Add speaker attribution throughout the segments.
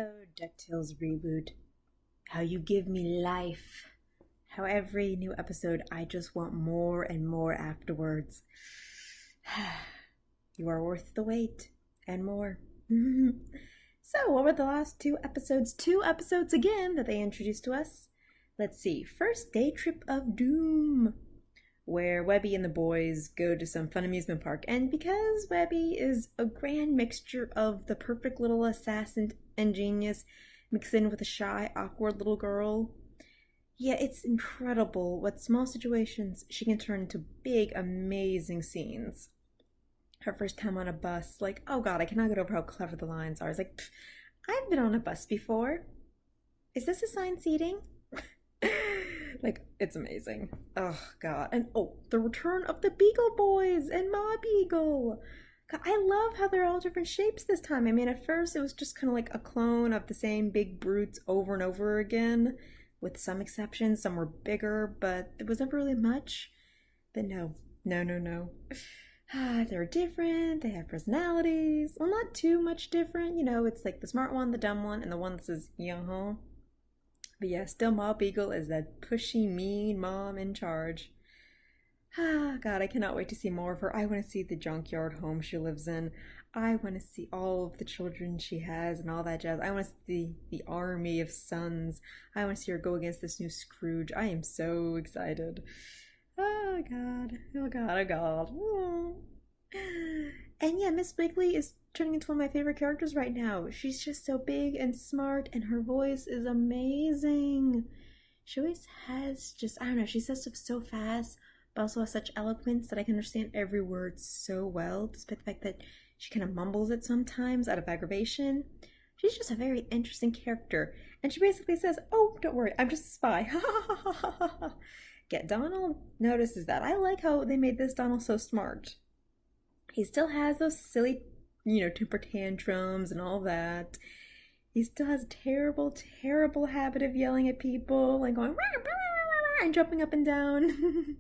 Speaker 1: Oh, Ducktales reboot. How you give me life. How every new episode I just want more and more afterwards. You are worth the wait and more. So, what were the last two episodes? Two episodes again that they introduced to us. Let's see. First, Day Trip of Doom, where Webby and the boys go to some fun amusement park. And because Webby is a grand mixture of the perfect little assassin and genius mixed in with a shy, awkward little girl, yeah, it's incredible what small situations she can turn into big, amazing scenes. Her first time on a bus, like, oh god, I cannot get over how clever the lines are. It's like, I've been on a bus before. Is this assigned seating? Like, it's amazing. Oh god. And oh, the return of the Beagle Boys and Ma Beagle. God, I love how they're all different shapes this time. I mean, at first it was just kind of like a clone of the same big brutes over and over again, with some exceptions. Some were bigger, but there was never really much. But no, no, no, no. They're different. They have personalities. Well, not too much different. You know, it's like the smart one, the dumb one, and the one that says, yeah. But yeah, still Ma Beagle is that pushy, mean mom in charge. God, I cannot wait to see more of her. I want to see the junkyard home she lives in. I want to see all of the children she has and all that jazz. I want to see the army of sons. I want to see her go against this new Scrooge. I am so excited. Oh God. Oh God. Oh God. Oh. And yeah, Miss Wiggly is turning into one of my favorite characters right now. She's just so big and smart, and her voice is amazing. She always has just, I don't know, she says stuff so fast, but also has such eloquence that I can understand every word so well, despite the fact that she kind of mumbles it sometimes out of aggravation. She's just a very interesting character. And she basically says, oh, don't worry, I'm just a spy. Yeah, Donald notices that. I like how they made this Donald so smart. He still has those silly, temper tantrums and all that. He still has a terrible, terrible habit of yelling at people and going rah, rah, rah, and jumping up and down.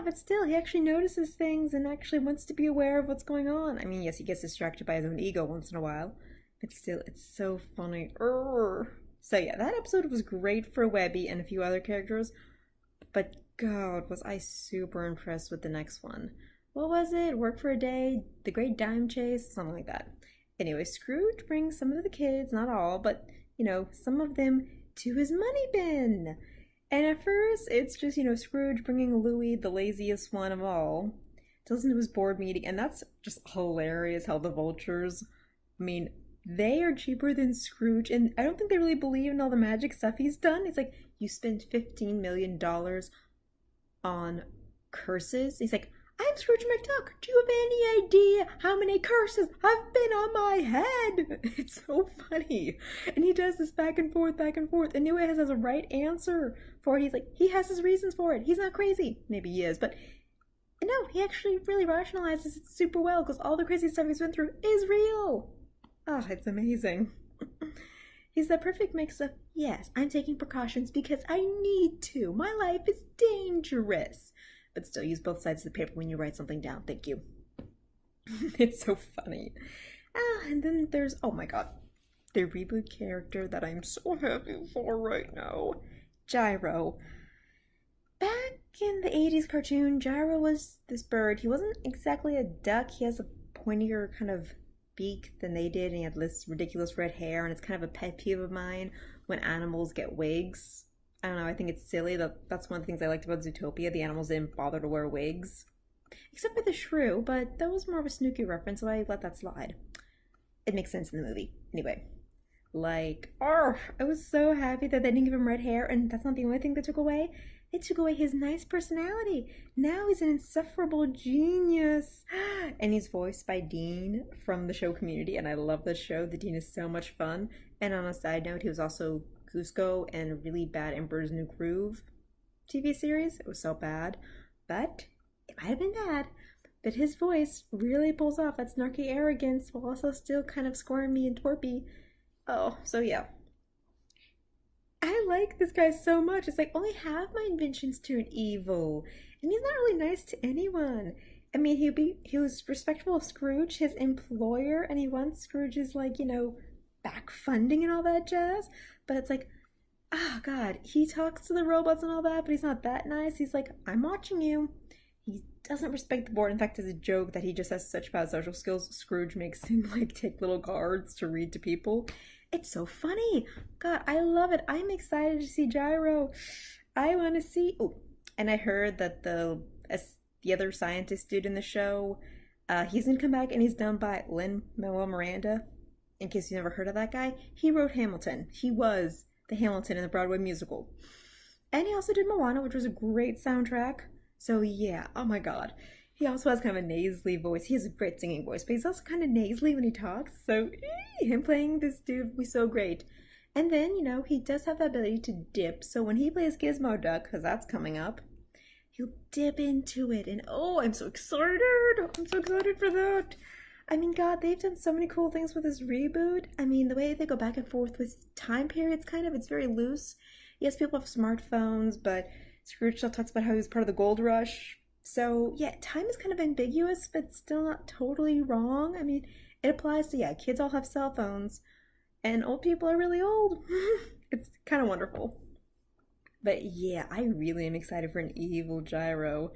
Speaker 1: But still, he actually notices things and actually wants to be aware of what's going on. I mean, yes, he gets distracted by his own ego once in a while, but still, it's so funny. Urgh. So yeah, that episode was great for Webby and a few other characters, but God, was I super impressed with the next one. What was it? Work for a Day, The Great Dime Chase, something like that. Anyway, Scrooge brings some of the kids, not all, but, some of them to his money bin. And at first, it's just, Scrooge bringing Louis, the laziest one of all, to listen to his board meeting. And that's just hilarious how the vultures, I mean, they are cheaper than Scrooge. And I don't think they really believe in all the magic stuff he's done. It's like, you spent $15 million on curses. He's like, I'm Scrooge McDuck. Do you have any idea how many curses have been on my head? It's so funny. And he does this back and forth, and Newell has a right answer for it. He's like, he has his reasons for it. He's not crazy. Maybe he is, but no, he actually really rationalizes it super well because all the crazy stuff he's been through is real. Oh, it's amazing. He's the perfect mix of, yes, I'm taking precautions because I need to. My life is dangerous. But still, use both sides of the paper when you write something down. Thank you. It's so funny. And then there's, oh my god, the reboot character that I'm so happy for right now, Gyro. Back in the 80s cartoon, Gyro was this bird. He wasn't exactly a duck. He has a pointier kind of beak than they did, and he had this ridiculous red hair, and it's kind of a pet peeve of mine when animals get wigs. I don't know, I think it's silly. That's one of the things I liked about Zootopia. The animals didn't bother to wear wigs. Except for the shrew, but that was more of a Snooki reference, so I let that slide. It makes sense in the movie. Anyway. I was so happy that they didn't give him red hair, and that's not the only thing they took away. They took away his nice personality. Now he's an insufferable genius. And he's voiced by Dean from the show Community, and I love the show. The Dean is so much fun. And on a side note, he was also Cusco and a really bad Emperor's New Groove TV series. It was so bad, but it might have been bad. But his voice really pulls off that snarky arrogance while also still kind of squirmy and twerpy. Oh, so yeah. I like this guy so much. It's like, only half my inventions turn evil. And he's not really nice to anyone. I mean, he was respectful of Scrooge, his employer, and he wants Scrooge's, back funding and all that jazz. But it's like, oh God, he talks to the robots and all that, but he's not that nice. He's like, I'm watching you. He doesn't respect the board. In fact, there's a joke that he just has such bad social skills. Scrooge makes him like take little cards to read to people. It's so funny. God, I love it. I'm excited to see Gyro. I want to see. Oh, and I heard that the other scientist dude in the show, he's gonna come back and he's done by Lin Manuel Miranda. In case you never heard of that guy, he wrote Hamilton. He was the Hamilton in the Broadway musical, and he also did Moana, which was a great soundtrack. So yeah, oh my God. He also has kind of a nasally voice. He has a great singing voice, but he's also kind of nasally when he talks. So him playing this dude would be so great. And then, he does have the ability to dip. So when he plays Gizmo Duck, because that's coming up, he'll dip into it. And oh, I'm so excited. I'm so excited for that. I mean, God, they've done so many cool things with this reboot. I mean, the way they go back and forth with time periods, it's very loose. Yes, people have smartphones, but Scrooge still talks about how he was part of the gold rush. So, yeah, time is kind of ambiguous, but still not totally wrong. I mean, it applies to, kids all have cell phones, and old people are really old. It's kind of wonderful. But yeah, I really am excited for an evil Gyro.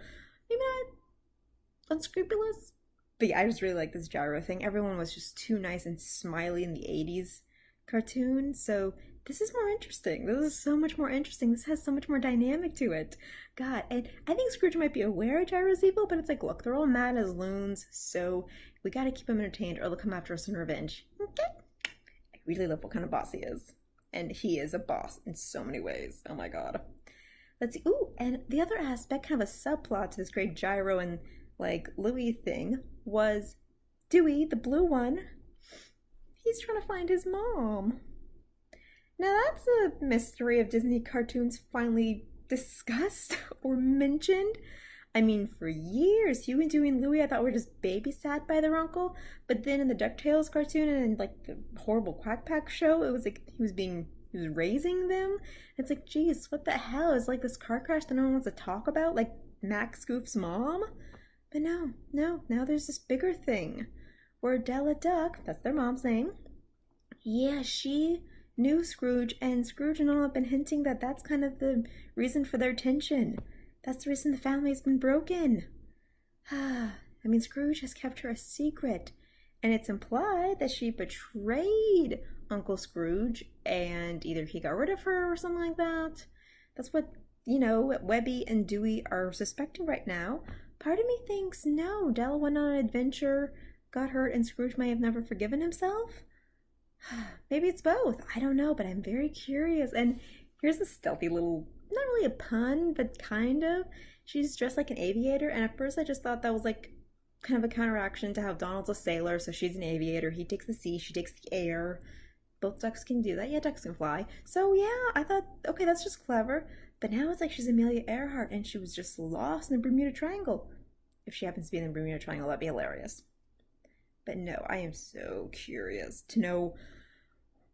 Speaker 1: Maybe not unscrupulous, but yeah, I just really like this Gyro thing. Everyone was just too nice and smiley in the 80s cartoon, so this is more interesting. This is so much more interesting. This has so much more dynamic to it. God, and I think Scrooge might be aware of Gyro's evil, but it's like, look, they're all mad as loons, so we gotta keep them entertained or they'll come after us in revenge. Okay? I really love what kind of boss he is. And he is a boss in so many ways. Oh my God. Let's see. Ooh, and the other aspect, kind of a subplot to this great Gyro and Louie thing was Dewey, the blue one. He's trying to find his mom. Now that's a mystery of Disney cartoons finally discussed or mentioned. I mean, for years, Huey, Dewey, and Louie I thought were just babysat by their uncle, but then in the Ducktales cartoon and in the horrible Quack Pack show, it was like he was raising them. It's like, geez, what the hell? Is this car crash that no one wants to talk about? Like Max Goof's mom? But no, now there's this bigger thing where Della Duck, that's their mom's name, yeah, she knew Scrooge, and Scrooge and all have been hinting that that's kind of the reason for their tension. That's the reason the family's been broken. I mean, Scrooge has kept her a secret, and it's implied that she betrayed Uncle Scrooge, and either he got rid of her or something like that. That's what, Webby and Dewey are suspecting right now. Part of me thinks, no, Della went on an adventure, got hurt, and Scrooge may have never forgiven himself. Maybe it's both. I don't know, but I'm very curious. And here's a stealthy little, not really a pun, but kind of. She's dressed like an aviator, and at first I just thought that was kind of a counteraction to how Donald's a sailor, so she's an aviator. He takes the sea, she takes the air. Both ducks can do that. Yeah, ducks can fly. So yeah, I thought, okay, that's just clever. But now it's like she's Amelia Earhart, and she was just lost in the Bermuda Triangle. If she happens to be in the Bermuda Triangle, that'd be hilarious. But no, I am so curious to know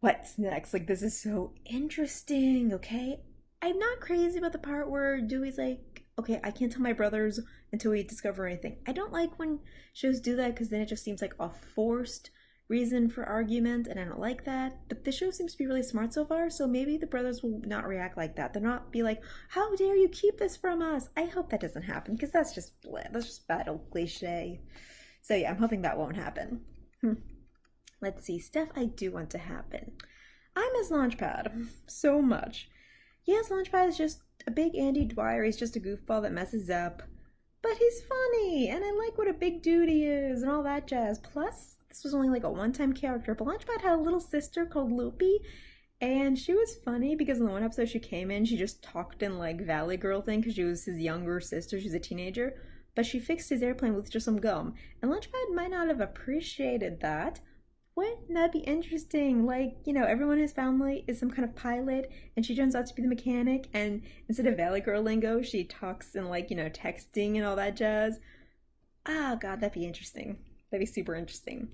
Speaker 1: what's next. This is so interesting, okay? I'm not crazy about the part where Dewey's like, okay, I can't tell my brothers until we discover anything. I don't like when shows do that because then it just seems like a forced reason for argument, and I don't like that. But the show seems to be really smart so far, so maybe the brothers will not react like that. They'll not be like, how dare you keep this from us? I hope that doesn't happen because that's just bad old cliche. So yeah, I'm hoping that won't happen. Let's see, stuff I do want to happen. I miss Launchpad so much. Yes, Launchpad is just a big Andy Dwyer. He's just a goofball that messes up. But he's funny, and I like what a big dude he is, and all that jazz. Plus, this was only a one-time character, but Launchpad had a little sister called Loopy, and she was funny because in the one episode she came in, she just talked in Valley Girl thing because she was his younger sister. She's a teenager. But she fixed his airplane with just some gum. And Launchpad might not have appreciated that. Wouldn't that be interesting? Everyone in his family is some kind of pilot, and she turns out to be the mechanic, and instead of Valley Girl lingo, she talks in texting and all that jazz. Ah, God, that'd be interesting. That'd be super interesting.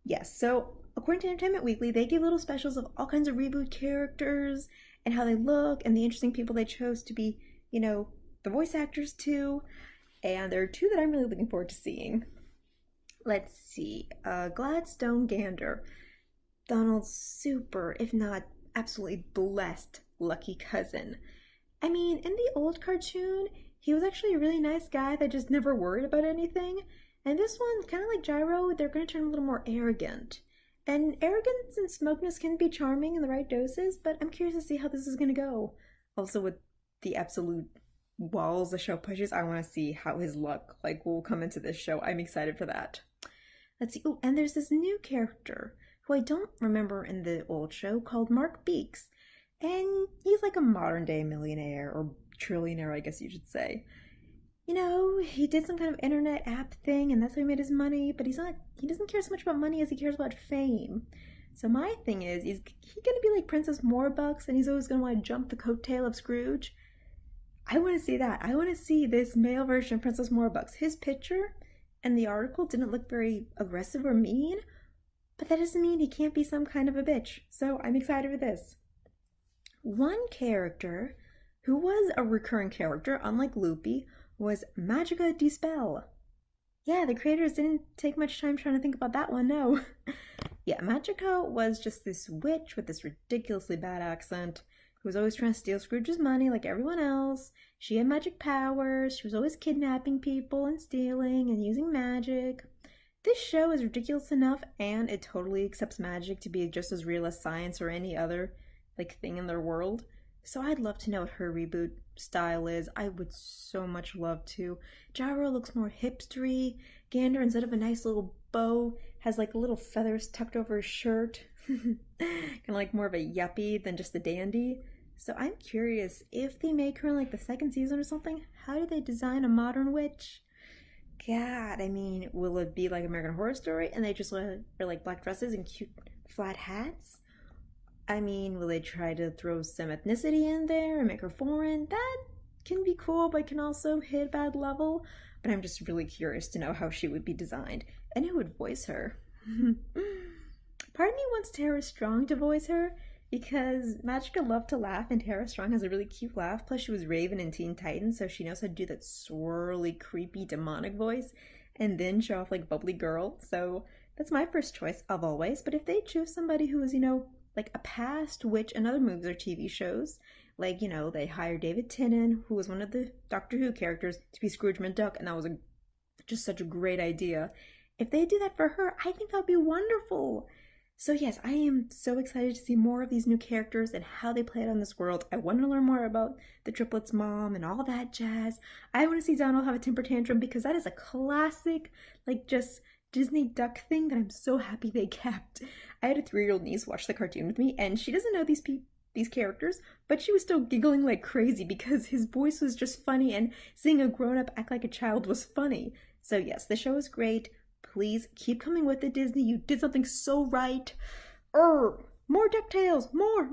Speaker 1: Yes, so according to Entertainment Weekly, they give little specials of all kinds of reboot characters, and how they look, and the interesting people they chose to be, the voice actors too. And there are two that I'm really looking forward to seeing. Let's see. Gladstone Gander. Donald's super, if not absolutely blessed, lucky cousin. I mean, in the old cartoon, he was actually a really nice guy that just never worried about anything. And this one, kind of like Gyro, they're going to turn a little more arrogant. And arrogance and smokiness can be charming in the right doses, but I'm curious to see how this is going to go. Also, with the absolute walls the show pushes, I want to see how his luck will come into this show. I'm excited for that. Let's see. Oh, and there's this new character who I don't remember in the old show called Mark Beeks. And he's like a modern day millionaire or trillionaire, I guess you should say. You know, he did some kind of internet app thing and that's how he made his money, but he doesn't care so much about money as he cares about fame. So my thing is he gonna be like Princess Morbucks and he's always gonna want to jump the coattail of Scrooge? I want to see that. I want to see this male version of Princess Morbucks. His picture and the article didn't look very aggressive or mean, but that doesn't mean he can't be some kind of a bitch. So I'm excited for this. One character who was a recurring character, unlike Loopy, was Magica De Spell. Yeah, the creators didn't take much time trying to think about that one, no. Yeah, Magica was just this witch with this ridiculously bad accent who was always trying to steal Scrooge's money like everyone else. She had magic powers, she was always kidnapping people and stealing and using magic. This show is ridiculous enough and it totally accepts magic to be just as real as science or any other thing in their world. So I'd love to know what her reboot style is. I would so much love to. Gyro looks more hipstery. Gander, instead of a nice little bow, has little feathers tucked over his shirt. Kind of more of a yuppie than just a dandy. So I'm curious, if they make her in the second season or something, how do they design a modern witch? God, I mean, will it be like American Horror Story and they just wear black dresses and cute flat hats? I mean, will they try to throw some ethnicity in there and make her foreign? That can be cool, but can also hit a bad level. But I'm just really curious to know how she would be designed and who would voice her. Part of me wants Tara Strong to voice her because Magica loved to laugh and Tara Strong has a really cute laugh. Plus, she was Raven in Teen Titans, so she knows how to do that swirly, creepy, demonic voice and then show off bubbly girl. So that's my first choice of always. But if they choose somebody who is, a past witch in other movies or TV shows, they hired David Tennant, who was one of the Doctor Who characters, to be Scrooge McDuck, and that was just such a great idea. If they do that for her, I think that would be wonderful. So yes, I am so excited to see more of these new characters and how they play out in this world. I want to learn more about the triplets' mom and all that jazz. I want to see Donald have a temper tantrum because that is a classic, just Disney duck thing that I'm so happy they kept. I had a 3-year-old niece watch the cartoon with me and she doesn't know these characters, but she was still giggling like crazy because his voice was just funny and seeing a grown-up act like a child was funny. So yes, the show is great. Please keep coming with it, Disney. You did something so right. More Ducktales! More!